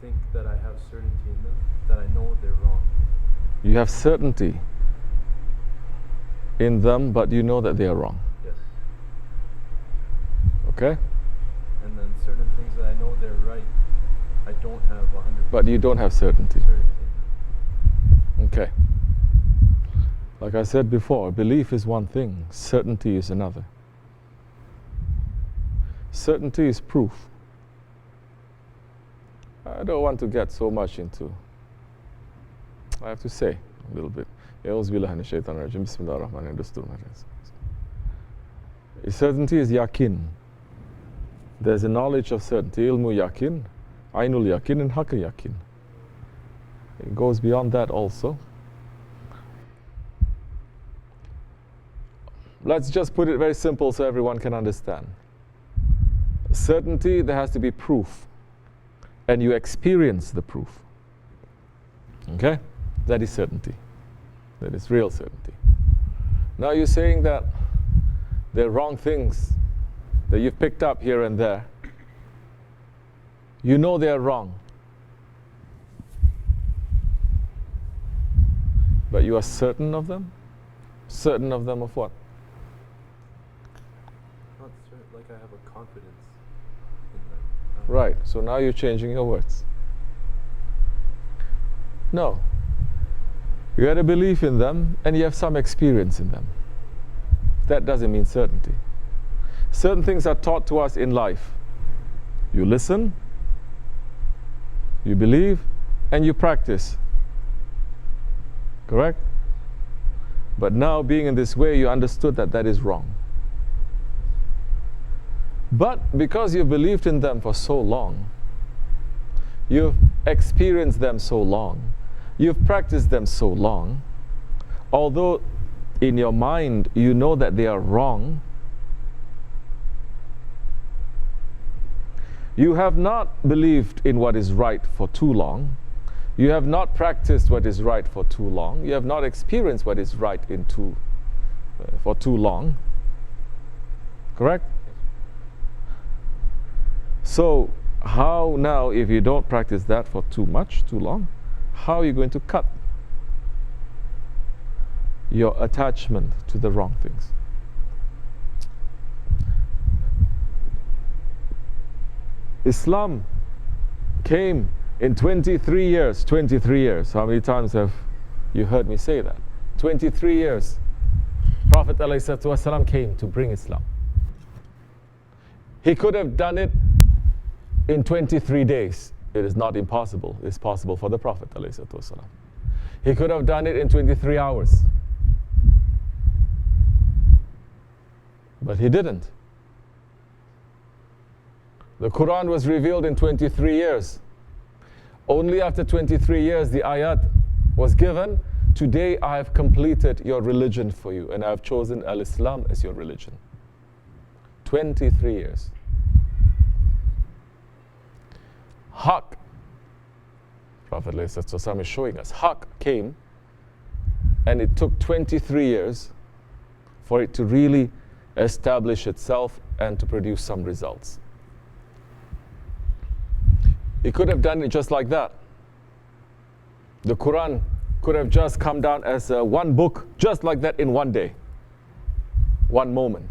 think that I have certainty in them, that I know they're wrong. You have certainty in them, but you know that they are wrong. Yes. Okay? And then certain things that I know they're right, I don't have 100%. But you don't have certainty. Okay. Like I said before, belief is one thing, certainty is another. Certainty is proof. I don't want to get so much into, I have to say a little bit. Certainty is yakin. There's a knowledge of certainty, ilmu yakin, ainul yakin, and haqq yakin. It goes beyond that also. Let's just put it very simple so everyone can understand. Certainty, there has to be proof. And you experience the proof. Okay? That is certainty. That is real certainty. Now you're saying that there are wrong things that you've picked up here and there. You know they are wrong. But you are certain of them? Certain of them of what? Not certain, like I have a confidence in them. Right, so now you're changing your words. No. You had a belief in them and you have some experience in them. That doesn't mean certainty. Certain things are taught to us in life. You listen, you believe, and you practice. Correct? But now, being in this way, you understood that that is wrong. But because you've believed in them for so long, you've experienced them so long, you've practiced them so long, although in your mind you know that they are wrong, you have not believed in what is right for too long. You have not practiced what is right for too long. You have not experienced what is right for too long. Correct? So, how now, if you don't practice that for too long, how are you going to cut your attachment to the wrong things? Islam came in 23 years. 23 years. How many times have you heard me say that? 23 years. Prophet ﷺ came to bring Islam. He could have done it in 23 days. It is not impossible. It's possible for the Prophet ﷺ. He could have done it in 23 hours. But he didn't. The Quran was revealed in 23 years. Only after 23 years the ayat was given. Today I have completed your religion for you and I have chosen al-Islam as your religion. 23 years. Haqq, Prophet ﷺ is showing us, Haqq came and it took 23 years for it to really establish itself and to produce some results. He could have done it just like that. The Quran could have just come down as one book, just like that in one day, one moment,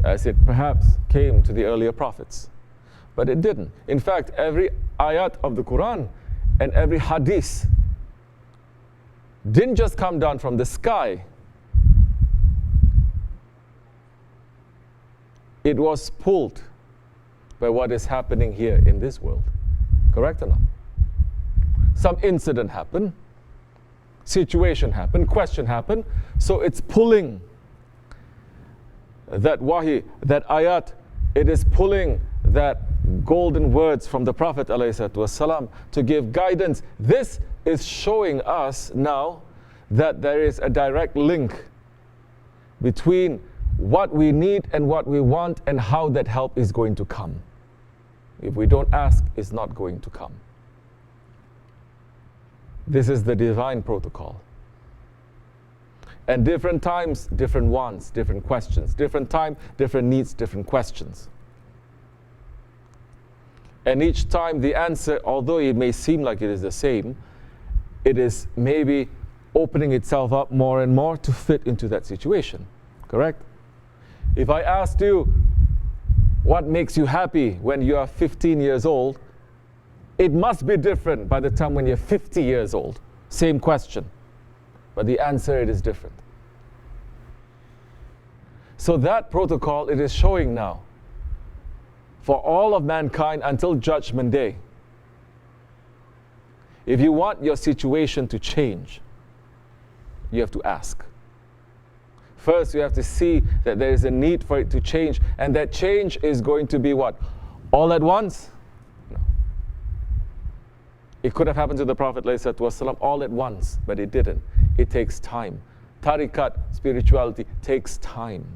as it perhaps came to the earlier prophets. But it didn't. In fact, every ayat of the Quran and every hadith didn't just come down from the sky. It was pulled by what is happening here in this world. Correct or not? Some incident happened, situation happened, question happened, so it's pulling that wahi, that ayat, it is pulling that golden words from the Prophet ﷺ to give guidance. This is showing us now that there is a direct link between what we need and what we want and how that help is going to come. If we don't ask, it's not going to come. This is the divine protocol. And different times, different wants, different questions. Different time, different needs, different questions. And each time the answer, although it may seem like it is the same, it is maybe opening itself up more and more to fit into that situation. Correct? If I asked you, what makes you happy when you are 15 years old, it must be different by the time when you're 50 years old. Same question. But the answer, it is different. So that protocol, it is showing now for all of mankind until Judgment Day. If you want your situation to change, you have to ask. First, you have to see that there is a need for it to change, and that change is going to be what? All at once? No. It could have happened to the Prophet ﷺ all at once, but it didn't. It takes time. Tariqat, spirituality, takes time.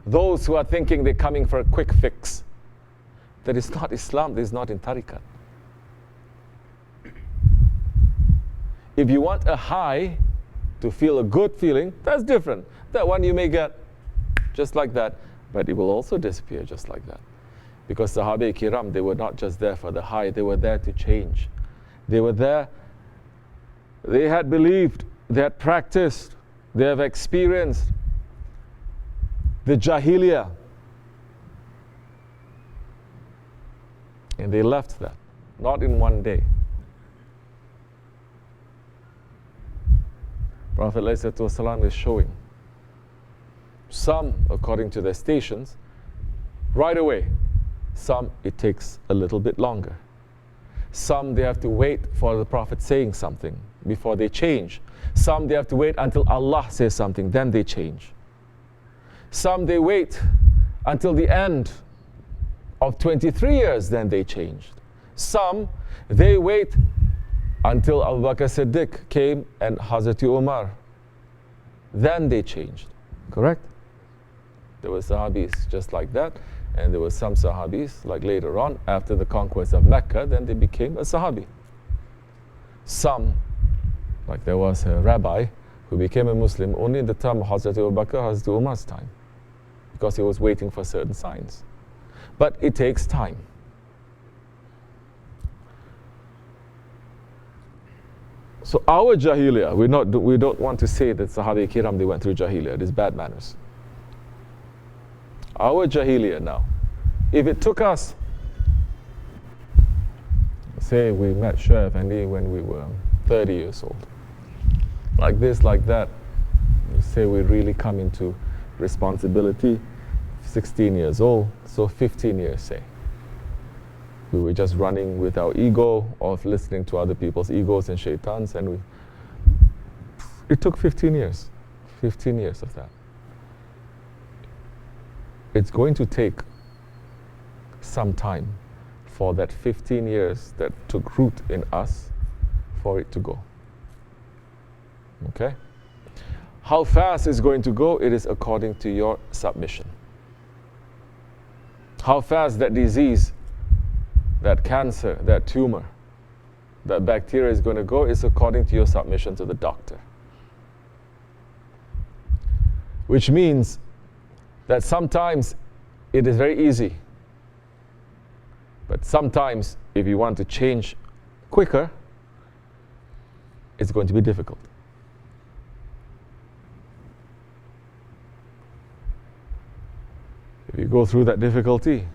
Those who are thinking they're coming for a quick fix, that is not Islam, that is not in Tariqat. If you want a high, to feel a good feeling, that's different. That one you may get just like that, but it will also disappear just like that. Because Sahabe Kiram, they were not just there for the high, they were there to change. They were there, they had believed, they had practiced, they have experienced the Jahiliyyah. And they left that, not in one day. Prophet ﷺ is showing some, according to their stations, right away. Some, it takes a little bit longer. Some, they have to wait for the Prophet saying something before they change. Some, they have to wait until Allah says something, then they change. Some, they wait until the end of 23 years, then they changed. Some, they wait until Abu Bakr Siddiq came and Hazrat Umar. Then they changed. Correct? There were Sahabis just like that. And there were some Sahabis, like later on, after the conquest of Mecca, then they became a Sahabi. Some, like there was a rabbi who became a Muslim only in the time of Hazrat Abu Bakr, Hazrat Umar's time. Because he was waiting for certain signs. But it takes time. So our Jahiliyyah, we don't want to say that Sahabi Kiram, they went through Jahiliyyah. It is bad manners. Our Jahiliyyah now, if it took us, say we met Shaykh Ali when we were 30 years old, like this, like that, say we really come into responsibility, 16 years old, so 15 years say. We were just running with our ego of listening to other people's egos and shaitans, and it took 15 years. 15 years of that. It's going to take some time for that 15 years that took root in us for it to go. Okay? How fast it's going to go, it is according to your submission. How fast that disease, that cancer, that tumor, that bacteria is going to go is according to your submission to the doctor. Which means that sometimes it is very easy. But sometimes if you want to change quicker, it's going to be difficult. If you go through that difficulty,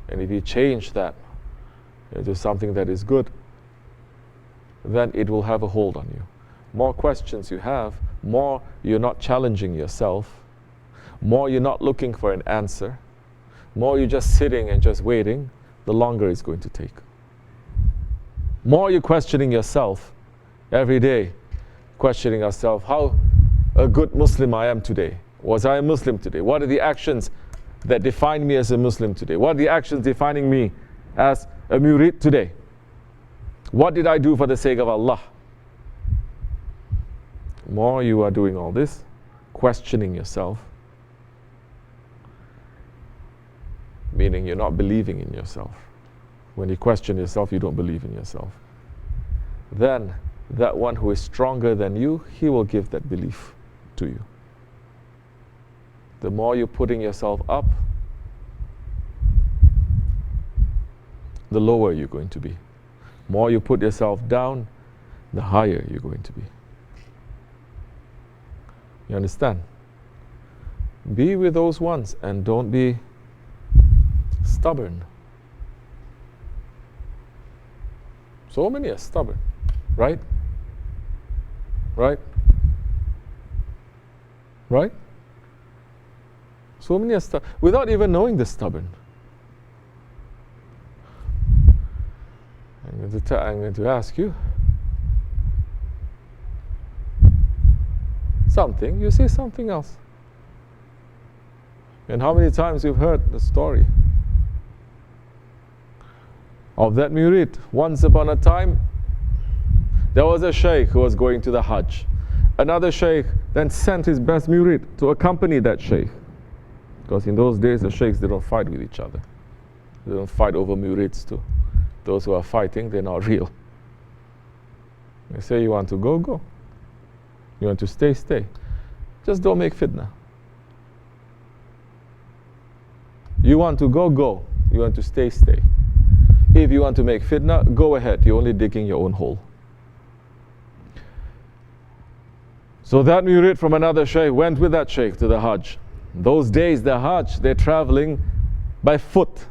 and if you change that into something that is good, then it will have a hold on you. More questions you have, more you're not challenging yourself, more you're not looking for an answer, more you're just sitting and just waiting, the longer it's going to take. More you're questioning yourself every day, questioning yourself, how a good Muslim I am today. Was I a Muslim today? What are the actions that define me as a Muslim today? What are the actions defining me as a murid today? What did I do for the sake of Allah? More you are doing all this, questioning yourself, meaning you're not believing in yourself. When you question yourself, you don't believe in yourself. Then that one who is stronger than you, he will give that belief to you. The more you're putting yourself up, the lower you're going to be. More you put yourself down, the higher you're going to be. You understand? Be with those ones and don't be stubborn. So many are stubborn, right? Right? Right? So many are stubborn without even knowing they're stubborn. I'm going to ask you something, you say something else. And how many times you've heard the story of that murid? Once upon a time, there was a sheikh who was going to the Hajj. Another sheikh then sent his best murid to accompany that sheikh. Because in those days, the sheikhs, they don't fight with each other. They don't fight over murids too. Those who are fighting, they're not real. They say, you want to go, go. You want to stay, stay. Just don't make fitna. You want to go, go. You want to stay, stay. If you want to make fitna, go ahead. You're only digging your own hole. So that murid from another sheikh went with that sheikh to the Hajj. Those days, the Hajj, they're traveling by foot.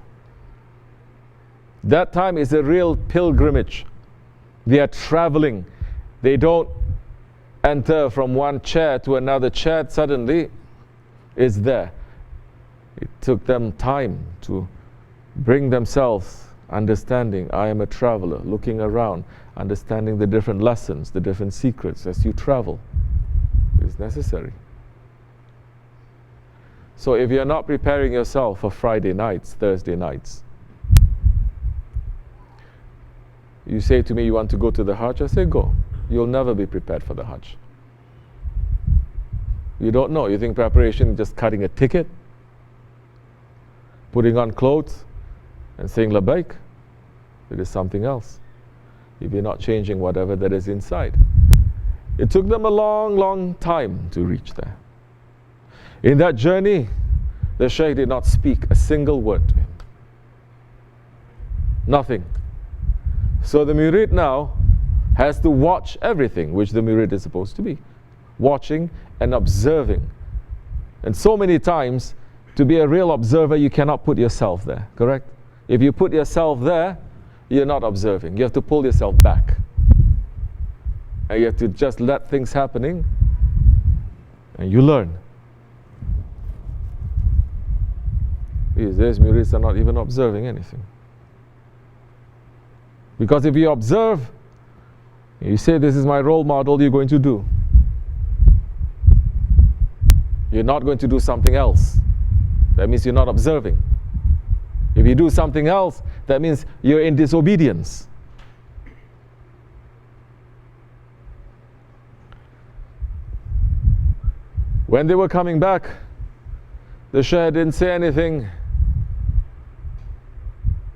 That time is a real pilgrimage. They are traveling. They don't enter from one chair to another chair. Suddenly, it's there. It took them time to bring themselves understanding. I am a traveler, looking around, understanding the different lessons, the different secrets as you travel. It's necessary. So if you're not preparing yourself for Friday nights, Thursday nights, you say to me, you want to go to the Hajj? I say, go. You'll never be prepared for the Hajj. You don't know. You think preparation is just cutting a ticket, putting on clothes, and saying labbaik? It is something else. If you're not changing whatever that is inside. It took them a long, long time to reach there. In that journey, the Shaykh did not speak a single word to him. Nothing. So the murid now has to watch everything which the murid is supposed to be. Watching and observing. And so many times, to be a real observer, you cannot put yourself there, correct? If you put yourself there, you're not observing. You have to pull yourself back. And you have to just let things happening, and you learn. These days, murids are not even observing anything. Because if you observe, you say, this is my role model, you're going to do. You're not going to do something else. That means you're not observing. If you do something else, that means you're in disobedience. When they were coming back, the Shaykh didn't say anything.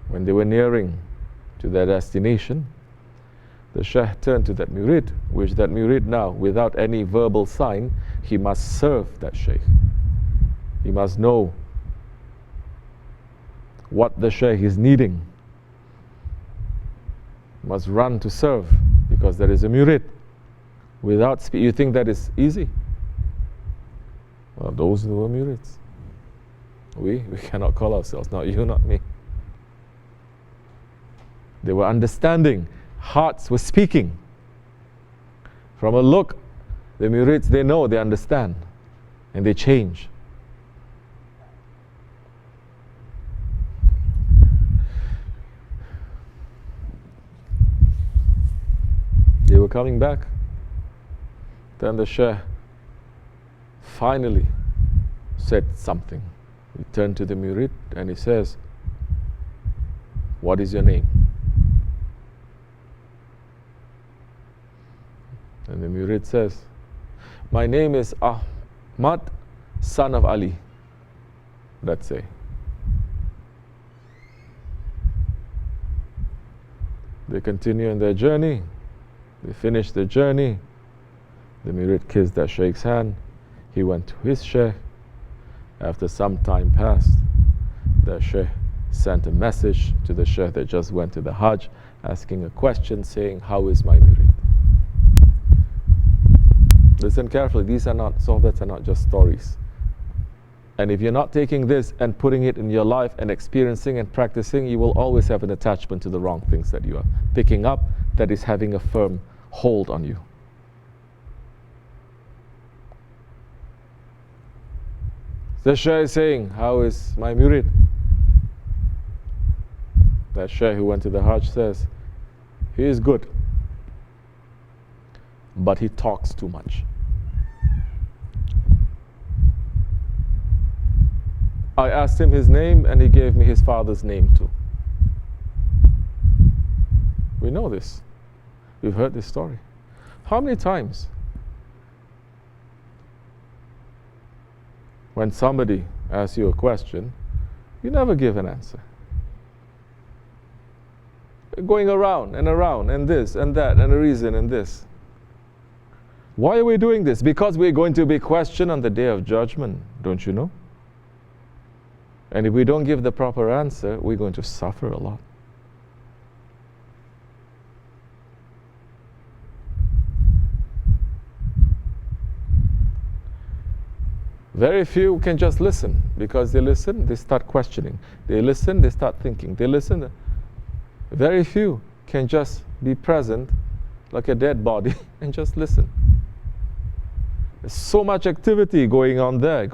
When they were nearing to their destination, the Shaykh turned to that murid, which that murid now, without any verbal sign, he must serve that Shaykh. He must know what the Shaykh is needing. He must run to serve, because there is a murid. Without speech, you think that is easy? Well, those were murids. We cannot call ourselves, not you, not me. They were understanding. Hearts were speaking. From a look, the murids, they know, they understand, and they change. They were coming back. Then the Shaykh finally said something. He turned to the murid and he says, what is your name? And the murid says, my name is Ahmad, son of Ali. Let's say. They continue on their journey. They finish their journey. The murid kissed that Shaykh's hand. He went to his Shaykh. After some time passed, the Shaykh sent a message to the sheikh that just went to the Hajj, asking a question saying, how is my murid? Listen carefully, these sohbats are not just stories. And if you're not taking this and putting it in your life and experiencing and practicing, you will always have an attachment to the wrong things that you are picking up that is having a firm hold on you. The shaykh is saying, how is my murid? That shaykh who went to the Hajj says, he is good, but he talks too much. I asked him his name and he gave me his father's name too. We know this. We've heard this story. How many times when somebody asks you a question, you never give an answer? Going around and this and that and a reason and this. Why are we doing this? Because we're going to be questioned on the day of judgment, don't you know? And if we don't give the proper answer, we're going to suffer a lot. Very few can just listen. Because they listen, they start questioning. They listen, they start thinking. They listen. Very few can just be present like a dead body and just listen. There's so much activity going on there.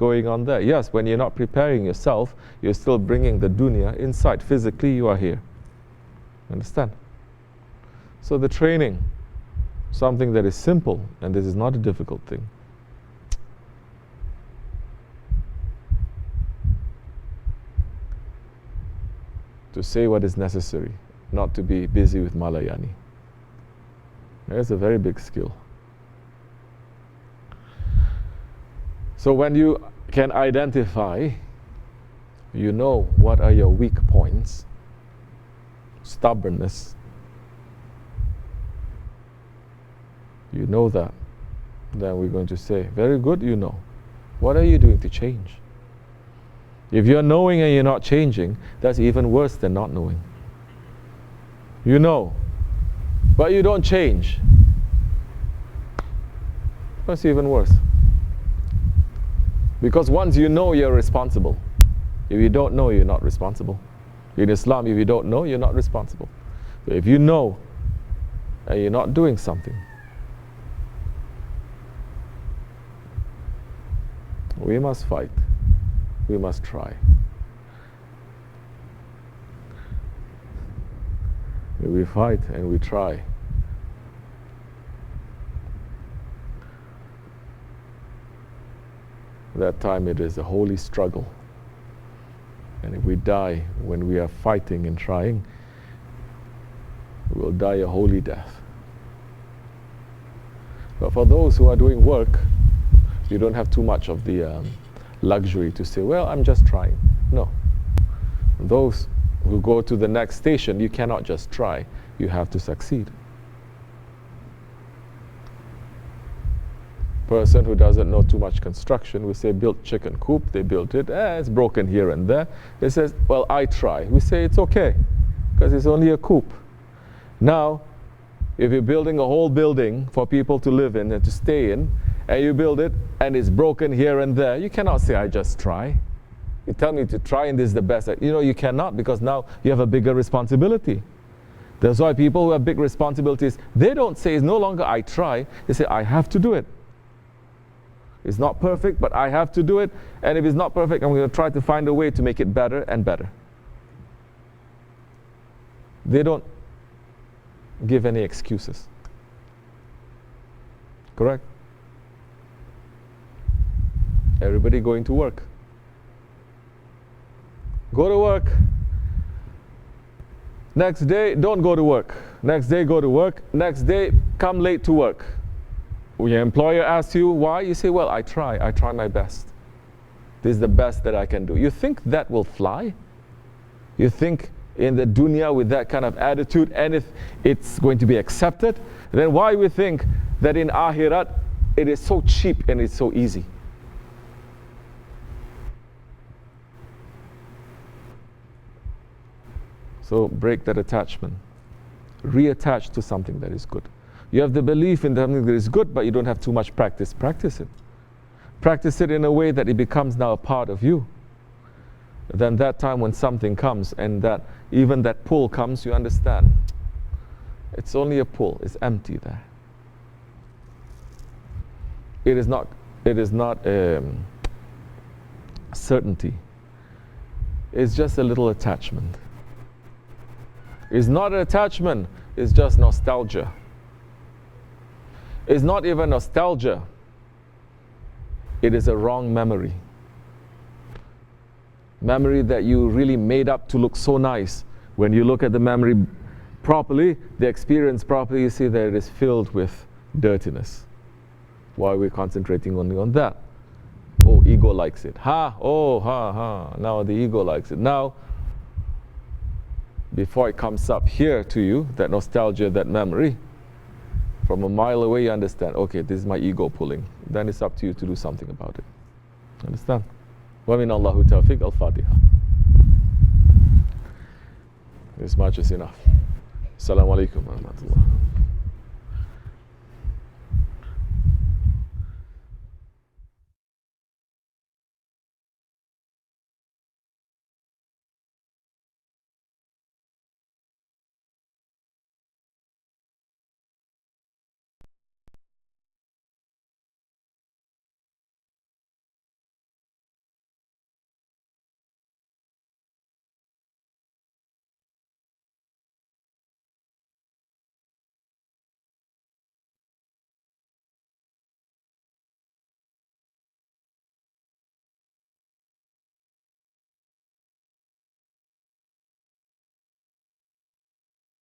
Yes, when you're not preparing yourself, you're still bringing the dunya inside. Physically, you are here. Understand? So the training, something that is simple, and this is not a difficult thing. To say what is necessary, not to be busy with Malayani. There's a very big skill. So when you can identify, you know what are your weak points, stubbornness, you know that, then we're going to say, very good, you know. What are you doing to change? If you're knowing and you're not changing, that's even worse than not knowing. You know, but you don't change. That's even worse. Because once you know, you're responsible. If you don't know, you're not responsible. In Islam, if you don't know, you're not responsible. But if you know and you're not doing something, we must fight. We must try. We fight and we try. That time it is a holy struggle. And if we die when we are fighting and trying, we will die a holy death. But for those who are doing work, you don't have too much of the luxury to say, well, I'm just trying. No. Those who go to the next station, you cannot just try. You have to succeed. Person who doesn't know too much construction, we say build chicken coop, they built it, it's broken here and there. They says, well, I try. We say it's okay, because it's only a coop. Now, if you're building a whole building for people to live in and to stay in, and you build it and it's broken here and there, you cannot say, I just try. You tell me to try and this is the best. You know, you cannot, because now you have a bigger responsibility. That's why people who have big responsibilities, they don't say it's no longer I try, they say I have to do it. It's not perfect, but I have to do it. And if it's not perfect, I'm going to try to find a way to make it better and better. They don't give any excuses. Correct? Everybody going to work. Go to work. Next day, don't go to work. Next day, go to work. Next day, come late to work. Your employer asks you why, you say, well, I try my best. This is the best that I can do. You think that will fly? You think in the dunya with that kind of attitude, and if it's going to be accepted, then why we think that in Akhirat it is so cheap and it's so easy? So break that attachment. Reattach to something that is good. You have the belief in something that is good, but you don't have too much practice. Practice it. Practice it in a way that it becomes now a part of you. Then that time when something comes and that even that pull comes, you understand. It's only a pull. It's empty there. It is not certainty. It's just a little attachment. It's not an attachment. It's just nostalgia. It's not even nostalgia. It is a wrong memory. Memory that you really made up to look so nice. When you look at the memory properly, the experience properly, you see that it is filled with dirtiness. Why are we concentrating only on that? Oh, ego likes it. Now the ego likes it. Now, before it comes up here to you, that nostalgia, that memory, from a mile away you understand, okay, this is my ego pulling. Then it's up to you to do something about it. Understand? وَمِنَ اللَّهُ تَوْفِيقْ Al-Fatiha. This much is enough. Assalamu alaikum wa rahmatullah.